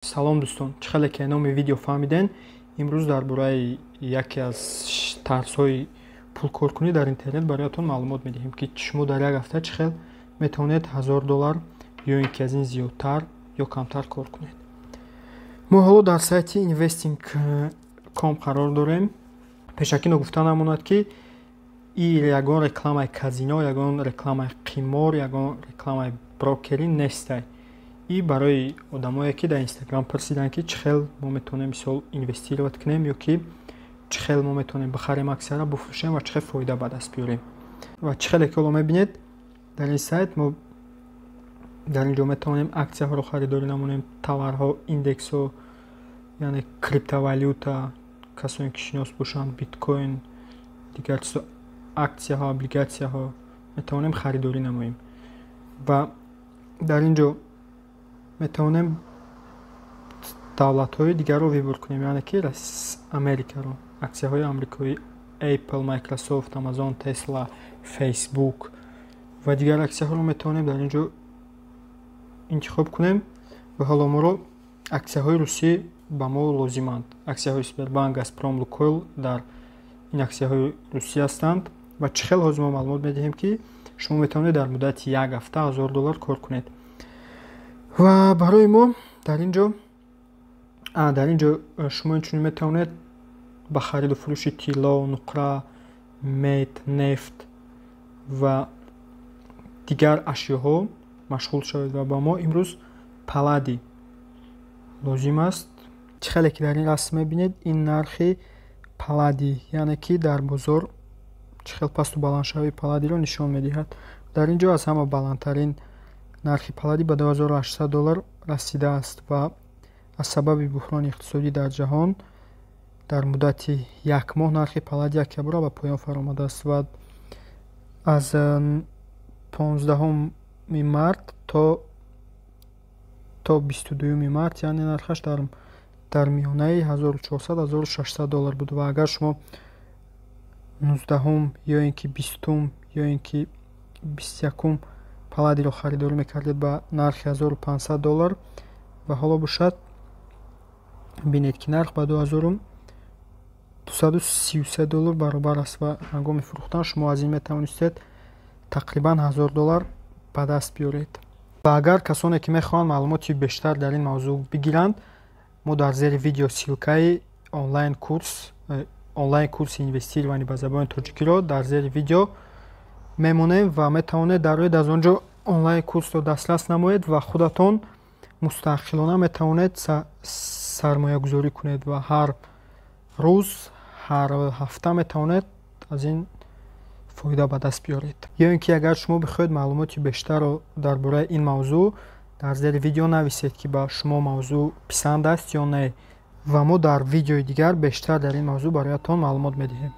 Салом дӯстон, чӣ хеле ки номи видео фаҳмиден. Имрӯз дар бораи яке аз тарзҳои пулкоркунӣ дар интернет бароятон маълумот медиҳем, ки шумо дар як ҳафта чӣ хел метавонед $1000 ё ин ки аз ин зиёдтар ё камтар кор кунед. Мо ҳоло дар сайти investing.com қарор дорем. Пешакино гуфта намонад, ки ин ягон рекламаи казино, ягон рекламаи қимор, ягон рекламаи брокерӣ нестай. И барои одамое ки дар Instagram пурсидан, ки чӣ хел мо метавонем мисол инвестировать кунем, ё ки чӣ хел мо метавонем бихарем аксияро буфурӯшем ва чӣ хел фоида ба даст биёрем. Ва чӣ хеле ки ҳоло мебинед дар ин сайт, мо дар инҷо метавонем аксияҳоро харидорӣ намонем, товарҳо, индексҳо, яъне криптовалюта, касоне ки шинос бошанд, биткоин, дигар чизо, аксияҳо, облигатсияҳо метавонем харидорӣ намоем. Ва дар инҷо метавонем давлатҳои дигарро вибор кунем, яъне ки Америкаро, аксияҳои амрикоӣ, Apple, Microsoft, Amazon, Tesla, Facebook ва дигар аксияҳоро метавонем дар инҷо интихоб кунем. Ва ҳоло моро аксияҳои русӣ ба мо лозиманд. Аксияҳои Сбербанк, Газпром, Лукойл дар ин аксияҳои русӣ ҳастанд. Ва чӣ хел ҳозир мо маълумот медиҳем, ки шумо метавонед дар муддати як ҳафта $1000 кор кунед. Ва барои мо дар инҷо шумо инчунин метавонед ба хариду фурӯши тилло, нуқра, мед, нефт ва дигар ашёҳо машғул шавед. Ва ба мо имрӯз палладий лозим аст. Чӣ хеле ки дар ин расм мебинед, ин нархи палладий, яъне ки дар бозор чӣ хел пасту баландшавии палладийро нишон медиҳад. Дар инҷо аз ҳама баландтарин нархи палладий ба $2800 расидааст ва аз сабаби буҳрони иқтисодӣ дар ҷаҳон дар муддати як моҳ нархи палладий якя бора ба поён фаромадааст ва аз 15 март то 22 март, яъне нархаш дар миёнаи $1400-1600 буд. Ва агар шумо 19 ё ин ки 20 ё ин ки 21 палладийро харидорӣ мекардед ба нархи $1500 ва ҳоло бошад бинед, ки нарх ба $2233 баробар аст ва ҳангоми фурӯхтан шумо аз ин метавонистед тақрибан $1000 ба даст биёред. Ва агар касоне ки мехоҳанд маълумоти бештар дар ин мавзӯъ бигиранд, мо дар зери видео силкаи онлайн курси инвестированӣ ба забони тоҷикиро дар зери видео мемонем ва метавонед дароед аз он ҷо онлайн курсро дастрас намоед ва худатон мустақилона метавонед сармоягузорӣ кунед ва ҳар рӯз, ҳар ҳафта метавонед аз ин фоида ба даст биёред. ё ин ки агар шумо бихоҳед маълумоти бештарро дар бораи ин мавзӯъ дар зери видео нависед, ки ба шумо мавзӯъ писанд аст ё не, ва мо дар видеои дигар бештар дар ин мавзӯъ бароятон маълумот медиҳем.